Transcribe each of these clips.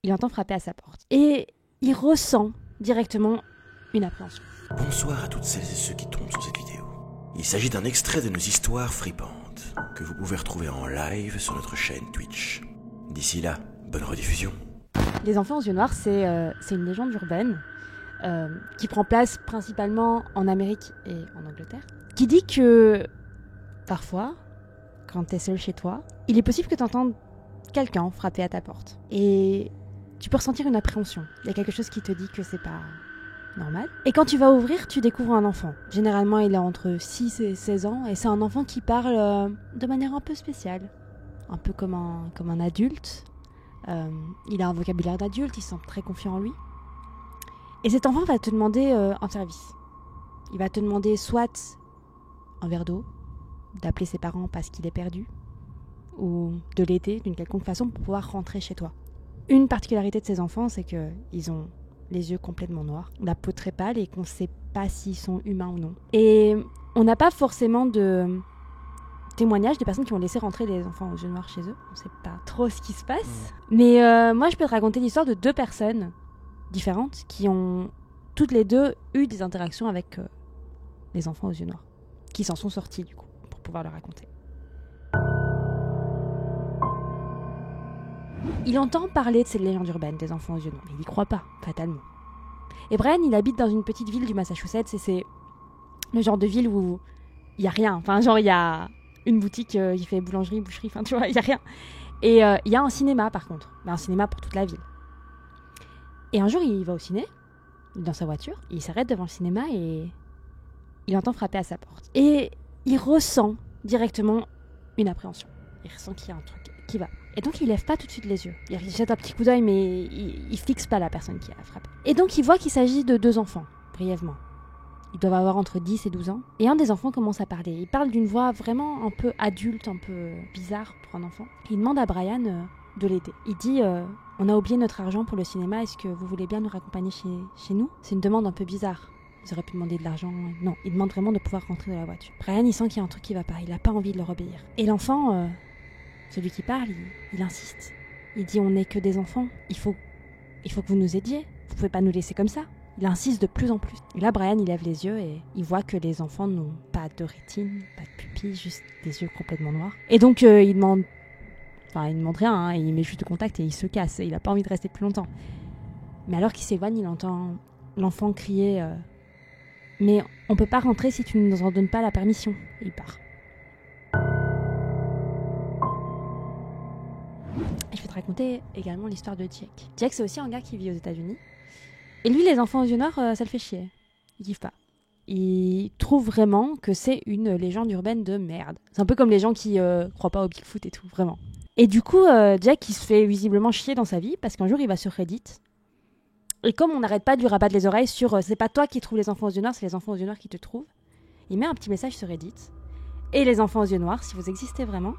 il entend frapper à sa porte. Et il ressent directement une appréhension. Bonsoir à toutes celles et ceux qui tombent sur cette vidéo. Il s'agit d'un extrait de nos histoires fripantes, que vous pouvez retrouver en live sur notre chaîne Twitch. D'ici là, bonne rediffusion. Les enfants aux yeux noirs, c'est une légende urbaine qui prend place principalement en Amérique et en Angleterre, qui dit que parfois, quand t'es seul chez toi, il est possible que t'entendes quelqu'un frapper à ta porte. Et tu peux ressentir une appréhension. Il y a quelque chose qui te dit que c'est pas normal. Et quand tu vas ouvrir, tu découvres un enfant. Généralement, il a entre 6 et 16 ans, et c'est un enfant qui parle de manière un peu spéciale. Un peu comme un adulte. Il a un vocabulaire d'adulte, il se sent très confiant en lui. Et cet enfant va te demander un service. Il va te demander soit un verre d'eau, d'appeler ses parents parce qu'il est perdu, ou de l'aider d'une quelconque façon pour pouvoir rentrer chez toi. Une particularité de ces enfants, c'est qu'ils ont les yeux complètement noirs, la peau très pâle et qu'on ne sait pas s'ils sont humains ou non. Et on n'a pas forcément de témoignages des personnes qui ont laissé rentrer des enfants aux yeux noirs chez eux. On ne sait pas trop ce qui se passe. Mais moi, je peux te raconter l'histoire de 2 personnes différentes qui ont toutes les 2 eu des interactions avec les enfants aux yeux noirs, qui s'en sont sortis du coup, pour pouvoir le raconter. Il entend parler de cette légende urbaine des enfants aux yeux noirs, mais il n'y croit pas, fatalement. Et Brian, il habite dans une petite ville du Massachusetts, et c'est le genre de ville où il n'y a rien. Enfin, genre, il y a une boutique, il fait boulangerie, boucherie, enfin, tu vois, il n'y a rien. Et il y a un cinéma, par contre. Mais un cinéma pour toute la ville. Et un jour, il va au ciné, dans sa voiture, il s'arrête devant le cinéma et il entend frapper à sa porte. Et il ressent directement une appréhension. Il ressent qu'il y a un truc qui va. Et donc, il lève pas tout de suite les yeux. Il jette un petit coup d'œil, mais il fixe pas la personne qui a frappé. Et donc, il voit qu'il s'agit de 2 enfants, brièvement. Ils doivent avoir entre 10 et 12 ans. Et un des enfants commence à parler. Il parle d'une voix vraiment un peu adulte, un peu bizarre pour un enfant. Il demande à Brian de l'aider. Il dit on a oublié notre argent pour le cinéma, est-ce que vous voulez bien nous raccompagner chez nous ? C'est une demande un peu bizarre. Ils auraient pu demander de l'argent. Non, il demande vraiment de pouvoir rentrer dans la voiture. Brian, il sent qu'il y a un truc qui va pas. Il a pas envie de leur obéir. Et l'enfant, celui qui parle, il insiste. Il dit on n'est que des enfants. Il faut que vous nous aidiez. Vous pouvez pas nous laisser comme ça. Il insiste de plus en plus. Et là, Brian, il lève les yeux et il voit que les enfants n'ont pas de rétine, pas de pupille, juste des yeux complètement noirs. Et donc, il demande rien, hein, il met juste le contact et il se casse. Il n'a pas envie de rester plus longtemps. Mais alors qu'il s'éloigne, il entend l'enfant crier mais on peut pas rentrer si tu ne nous en donnes pas la permission. Et il part. Et je vais te raconter également l'histoire de Jake. Jake, c'est aussi un gars qui vit aux États-Unis. Et lui, les enfants aux yeux noirs, ça le fait chier. Il kiffe pas. Il trouve vraiment que c'est une légende urbaine de merde. C'est un peu comme les gens qui croient pas au Bigfoot et tout, vraiment. Et du coup, Jack, il se fait visiblement chier dans sa vie parce qu'un jour, il va sur Reddit. Et comme on n'arrête pas de lui rabattre les oreilles sur c'est pas toi qui trouves les enfants aux yeux noirs, c'est les enfants aux yeux noirs qui te trouvent, il met un petit message sur Reddit. Et les enfants aux yeux noirs, si vous existez vraiment,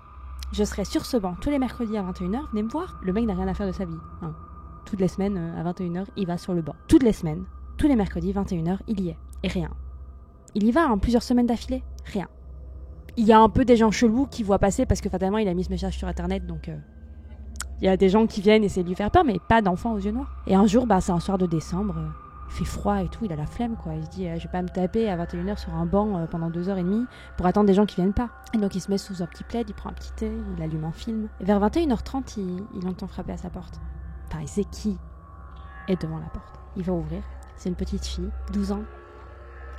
je serai sur ce banc tous les mercredis à 21h, venez me voir. Le mec n'a rien à faire de sa vie. Hein. Toutes les semaines, à 21h, il va sur le banc. Toutes les semaines, tous les mercredis, 21h, il y est. Et rien. Il y va plusieurs semaines d'affilée. Rien. Il y a un peu des gens chelous qui voient passer parce que fatalement, il a mis ce message sur Internet, donc il y a des gens qui viennent essayer de lui faire peur, mais pas d'enfants aux yeux noirs. Et un jour, c'est un soir de décembre, il fait froid et tout, il a la flemme, quoi. Il se dit, je vais pas me taper à 21h sur un banc pendant 2h30 pour attendre des gens qui viennent pas. Et donc il se met sous un petit plaid, il prend un petit thé, il allume un film. Et vers 21h30, il entend frapper à sa porte. Enfin, il sait qui est devant la porte. Il va ouvrir. C'est une petite fille, 12 ans,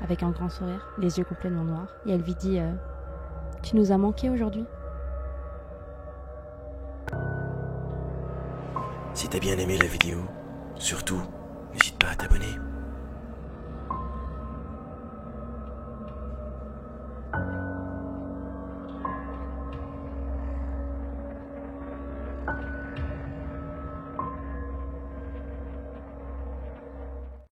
avec un grand sourire, les yeux complètement noirs. Et elle lui dit, tu nous as manqué aujourd'hui ? Si t'as bien aimé la vidéo, surtout, n'hésite pas à t'abonner.